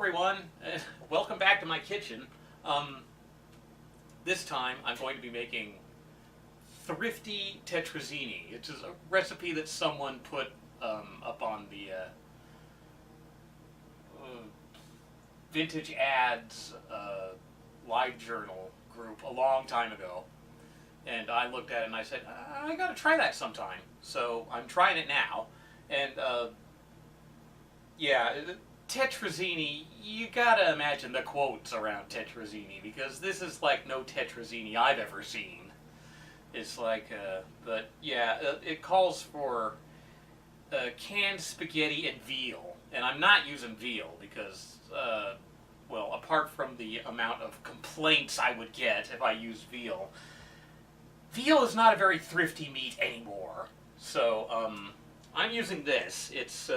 everyone. Welcome back to my kitchen. This time I'm going to be making Thrifty Tetrazzini. It's a recipe that someone put up on the Vintage Ads live journal group a long time ago. And I looked at it and I said, I gotta try that sometime. So I'm trying it now. And yeah, Tetrazzini, you gotta imagine the quotes around Tetrazzini, because this is like no Tetrazzini I've ever seen. It's like, but yeah, it calls for canned spaghetti and veal. And I'm not using veal because, well, apart from the amount of complaints I would get if I used veal, veal is not a very thrifty meat anymore. So, I'm using this. It's,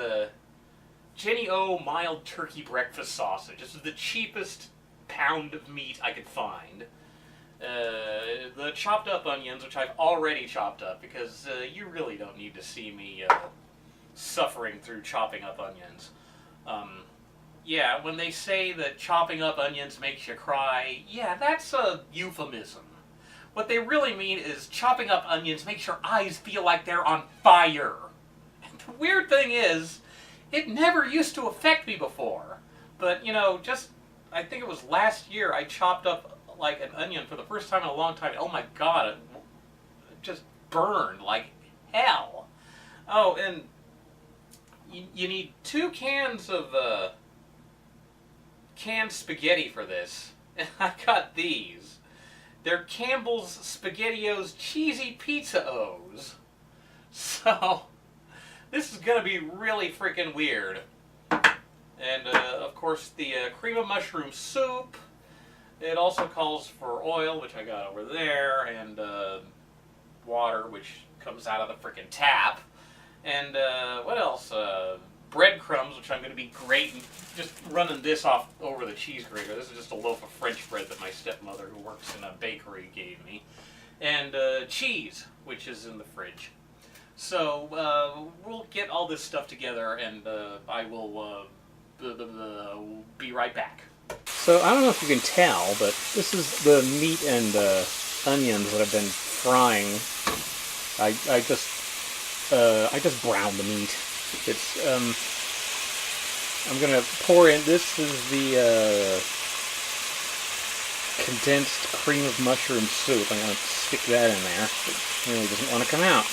Jenny O mild turkey breakfast sausage. This is the cheapest pound of meat I could find. The chopped up onions, which I've already chopped up, because you really don't need to see me suffering through chopping up onions. Yeah, when they say that chopping up onions makes you cry, yeah, that's a euphemism. What they really mean is chopping up onions makes your eyes feel like they're on fire. And the weird thing is, it never used to affect me before. But, you know, just, I think it was last year I chopped up like an onion for the first time in a long time. Oh my god, it just burned like hell. Oh, and you need 2 cans of canned spaghetti for this. And I got these. They're Campbell's SpaghettiOs Cheesy Pizza O's. So this is going to be really freaking weird. And, of course, the cream of mushroom soup. It also calls for oil, which I got over there, and water, which comes out of the freaking tap. And, what else? Breadcrumbs, which I'm going to be grating, just running this off over the cheese grater. This is just a loaf of French bread that my stepmother, who works in a bakery, gave me. And cheese, which is in the fridge. So, we'll get all this stuff together, and I will be right back. So, I don't know if you can tell, but this is the meat and onions that I've been frying. I just browned the meat. It's, I'm gonna pour in, this is the condensed cream of mushroom soup. I'm gonna stick that in there. It really doesn't want to come out.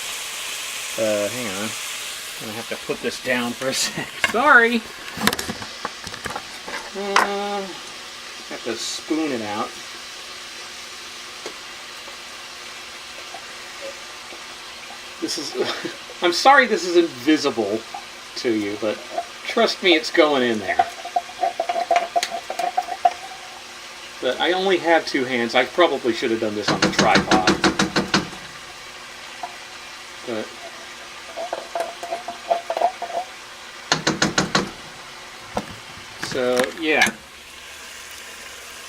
Hang on. I'm gonna have to put this down for a sec. Sorry! Have to spoon it out. This is... I'm sorry this is invisible to you, but trust me, it's going in there. But I only have 2 hands. I probably should have done this on the tripod. But... so, yeah.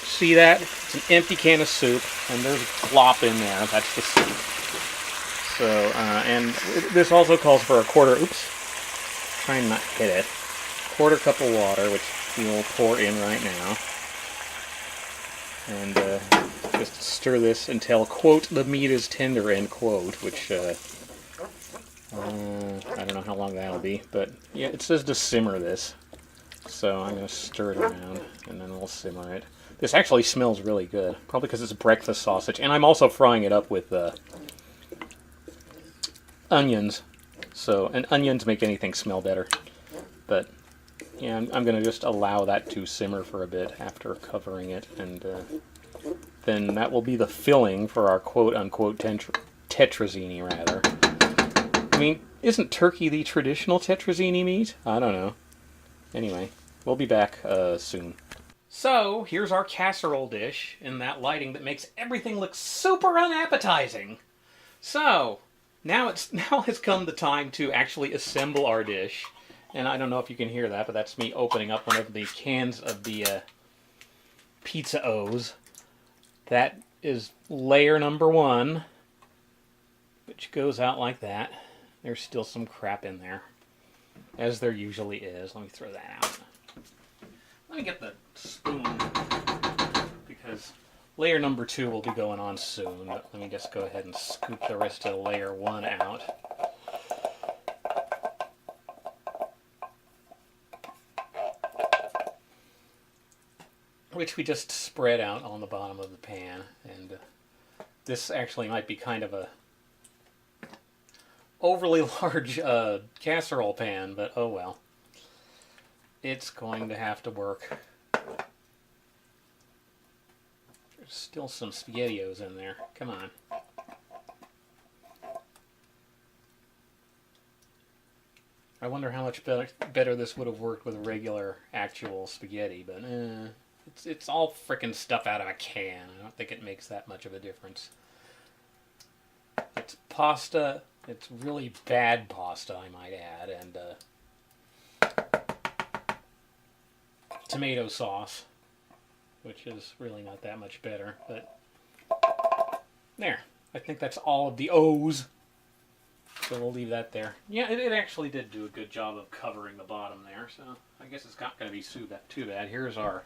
See that? It's an empty can of soup, and there's a glop in there. That's the soup. So, and this also calls for a quarter, try and not hit it, quarter cup of water, which we will pour in right now. And just stir this until, quote, the meat is tender, end quote, which, I don't know how long that'll be, but yeah, it says to simmer this. So I'm going to stir it around, and then we'll simmer it. This actually smells really good, probably because it's breakfast sausage, and I'm also frying it up with onions. So, and onions make anything smell better. But, yeah, I'm going to just allow that to simmer for a bit after covering it, and then that will be the filling for our quote-unquote tetrazzini, rather. I mean, isn't turkey the traditional tetrazzini meat? I don't know. Anyway, we'll be back soon. So, here's our casserole dish in that lighting that makes everything look super unappetizing. So, now has come the time to actually assemble our dish. And I don't know if you can hear that, but that's me opening up one of the cans of the Pizza O's. That is layer number 1, which goes out like that. There's still some crap in there, as there usually is. Let me throw that out. Let me get the spoon, because layer number 2 will be going on soon. But let me just go ahead and scoop the rest of layer 1 out. Which we just spread out on the bottom of the pan. And this actually might be kind of a overly large casserole pan, but oh well. It's going to have to work. There's still some SpaghettiOs in there. Come on. I wonder how much better this would have worked with regular, actual spaghetti, but it's all frickin' stuff out of a can. I don't think it makes that much of a difference. It's pasta. It's really bad pasta, I might add, and tomato sauce, which is really not that much better, but there. I think that's all of the O's, so we'll leave that there. Yeah, it actually did do a good job of covering the bottom there, so I guess it's not going to be too bad. Here's our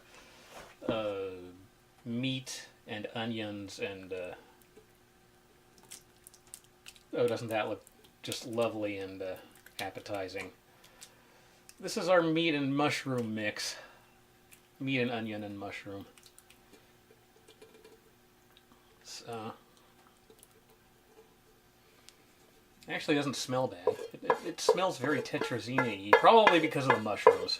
meat and onions and oh, doesn't that look just lovely and appetizing? This is our meat and mushroom mix. Meat and onion and mushroom. So, actually doesn't smell bad. It smells very Tetrazzini, probably because of the mushrooms.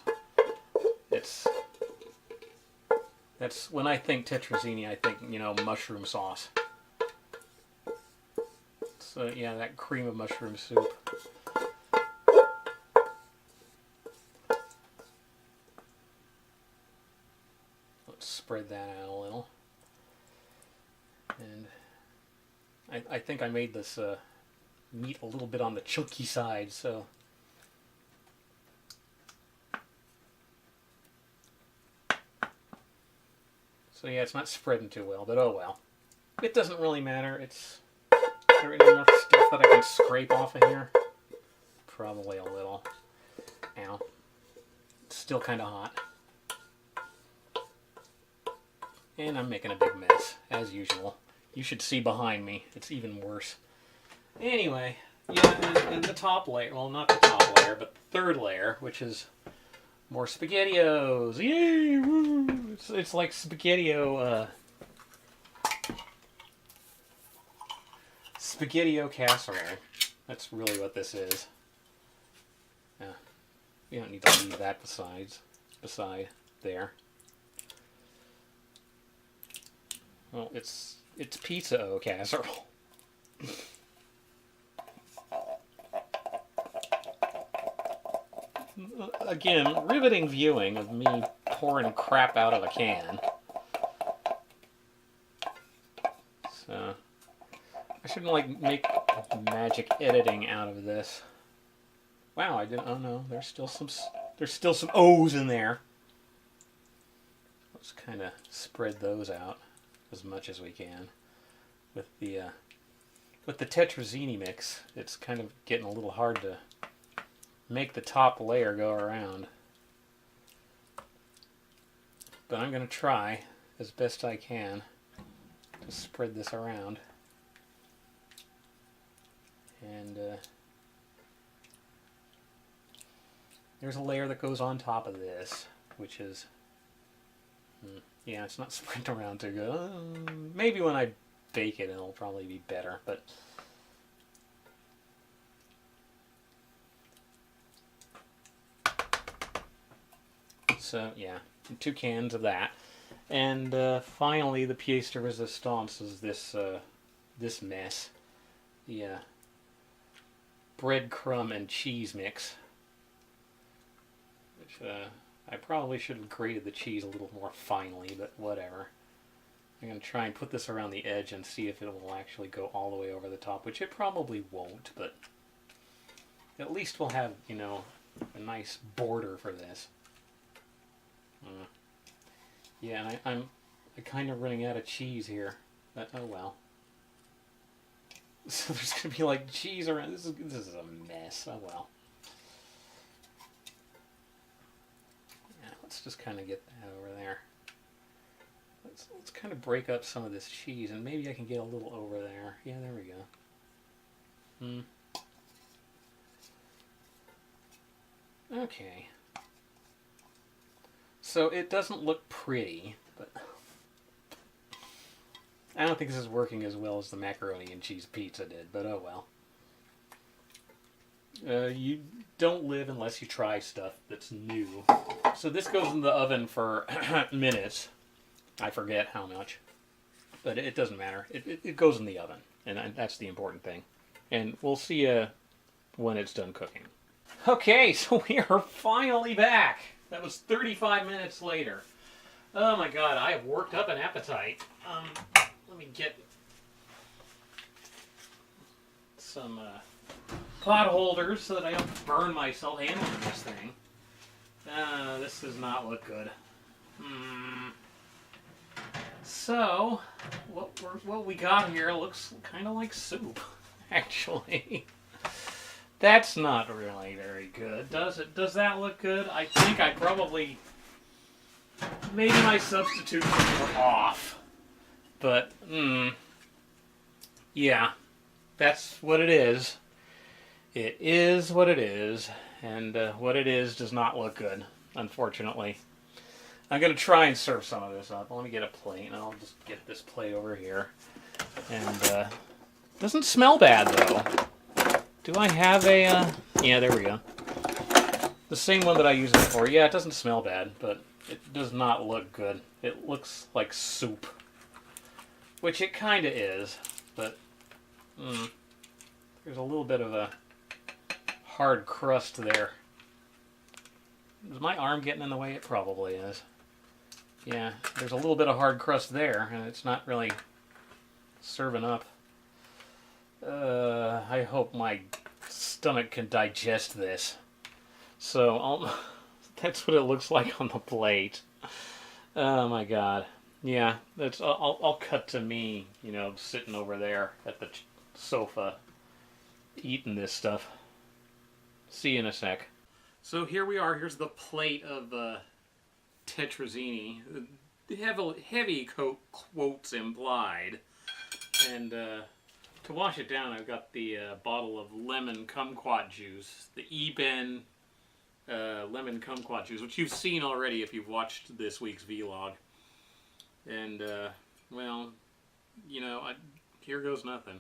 That's when I think Tetrazzini, I think, you know, mushroom sauce. So yeah, that cream of mushroom soup. Let's spread that out a little. And I think I made this meat a little bit on the chunky side, so yeah, it's not spreading too well, but oh well. It doesn't really matter. Is there any enough stuff that I can scrape off of here? Probably a little. Ow. It's still kind of hot. And I'm making a big mess, as usual. You should see behind me. It's even worse. Anyway, yeah, and the top layer, well, not the top layer, but the third layer, which is more SpaghettiOs. Yay! Woo! It's like SpaghettiO, SpaghettiO casserole. That's really what this is. Yeah, you don't need to leave that beside there. Well, it's pizza-o casserole. Again, riveting viewing of me pouring crap out of a can. So, I shouldn't like make magic editing out of this. Wow, I didn't. Oh no, there's still some O's in there. Let's kind of spread those out as much as we can. With the Tetrazzini mix, it's kind of getting a little hard to make the top layer go around. But I'm going to try as best I can to spread this around. And there's a layer that goes on top of this, which is, yeah, it's not spread around too good. Maybe when I bake it, it'll probably be better, but so yeah, 2 cans of that, and finally the pièce de résistance is this mess, the breadcrumb and cheese mix, which I probably should have grated the cheese a little more finely, but whatever. I'm going to try and put this around the edge and see if it will actually go all the way over the top, which it probably won't, but at least we'll have, you know, a nice border for this. Yeah, and I'm kind of running out of cheese here, but oh well. So there's going to be like cheese around. This is a mess. Oh well. Yeah, let's let's just kind of get that over there. Let's kind of break up some of this cheese, and maybe I can get a little over there. Yeah, there we go. Okay. So it doesn't look pretty, but I don't think this is working as well as the macaroni and cheese pizza did, but oh well. You don't live unless you try stuff that's new. So this goes in the oven for minutes. I forget how much, but it doesn't matter. It goes in the oven, and that's the important thing. And we'll see you when it's done cooking. Okay, so we are finally back. That was 35 minutes later. Oh my god, I have worked up an appetite. Let me get some pot holders so that I don't burn myself handling this thing. This does not look good. So, what we got here looks kind of like soup, actually. That's not really very good, does it? Does that look good? I think I probably... Maybe my substitutions were off. But, yeah, that's what it is. It is what it is, and what it is does not look good, unfortunately. I'm going to try and serve some of this up. Let me get a plate, and I'll just get this plate over here. And, doesn't smell bad, though. Do I have a, yeah, there we go. The same one that I used before. Yeah, it doesn't smell bad, but it does not look good. It looks like soup. Which it kind of is, but there's a little bit of a hard crust there. Is my arm getting in the way? It probably is. Yeah, there's a little bit of hard crust there, and it's not really serving up. I hope my stomach can digest this. So, that's what it looks like on the plate. Oh my god. Yeah, that's. I'll cut to me, you know, sitting over there at the sofa, eating this stuff. See you in a sec. So here we are. Here's the plate of Tetrazzini. Heavy quotes implied. And to wash it down, I've got the bottle of lemon kumquat juice, the Eben lemon kumquat juice, which you've seen already if you've watched this week's vlog. And, well, you know, here goes nothing.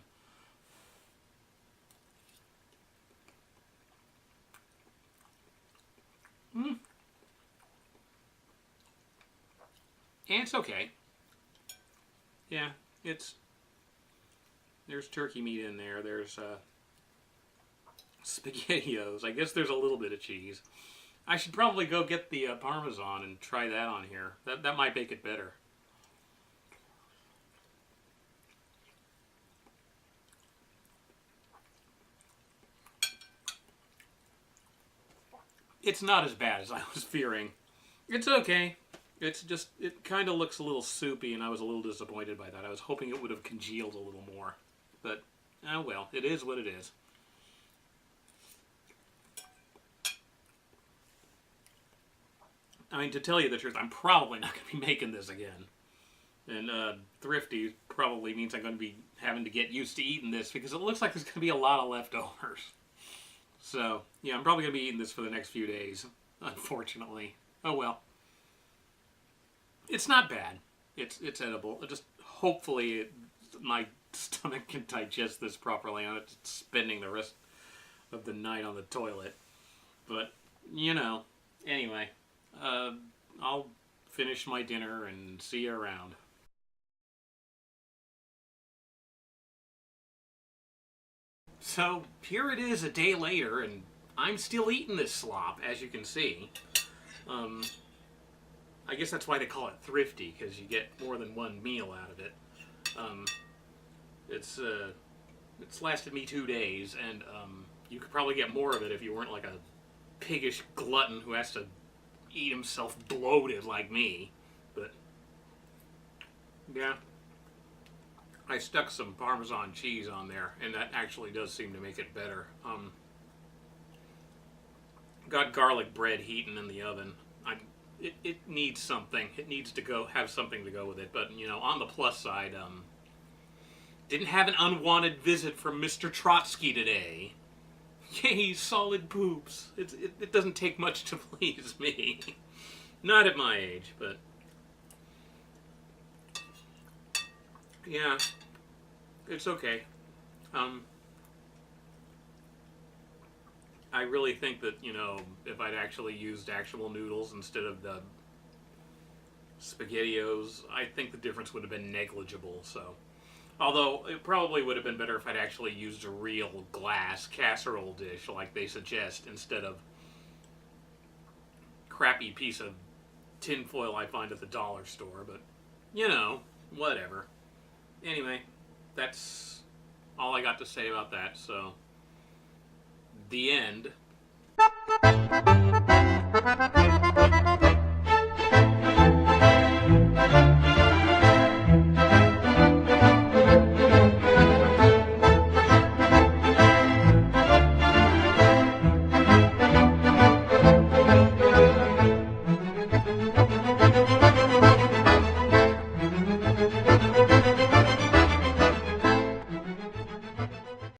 And it's okay. Yeah, there's turkey meat in there. There's SpaghettiOs. I guess there's a little bit of cheese. I should probably go get the Parmesan and try that on here. That might make it better. It's not as bad as I was fearing. It's okay. It's just, it kind of looks a little soupy, and I was a little disappointed by that. I was hoping it would have congealed a little more. But, oh well, it is what it is. I mean, to tell you the truth, I'm probably not going to be making this again. And Thrifty probably means I'm going to be having to get used to eating this, because it looks like there's going to be a lot of leftovers. So, yeah, I'm probably going to be eating this for the next few days, unfortunately. Oh well. It's not bad. It's edible. Just hopefully my stomach can digest this properly. I'm not spending the rest of the night on the toilet. But, you know, anyway, I'll finish my dinner and see you around. So, here it is a day later, and I'm still eating this slop, as you can see. I guess that's why they call it thrifty, because you get more than one meal out of it. It's lasted me 2 days, and you could probably get more of it if you weren't like a piggish glutton who has to eat himself bloated like me. But, yeah. I stuck some Parmesan cheese on there, and that actually does seem to make it better. Got garlic bread heating in the oven. it needs something. It needs to have something to go with it. But, you know, on the plus side, didn't have an unwanted visit from Mr. Trotsky today. Yay, solid poops. It doesn't take much to please me. Not at my age, but... yeah, it's okay. I really think that, you know, if I'd actually used actual noodles instead of the SpaghettiOs, I think the difference would have been negligible, so... although, it probably would have been better if I'd actually used a real glass casserole dish like they suggest instead of crappy piece of tinfoil I find at the dollar store, but, you know, whatever. Anyway, that's all I got to say about that, so... the end.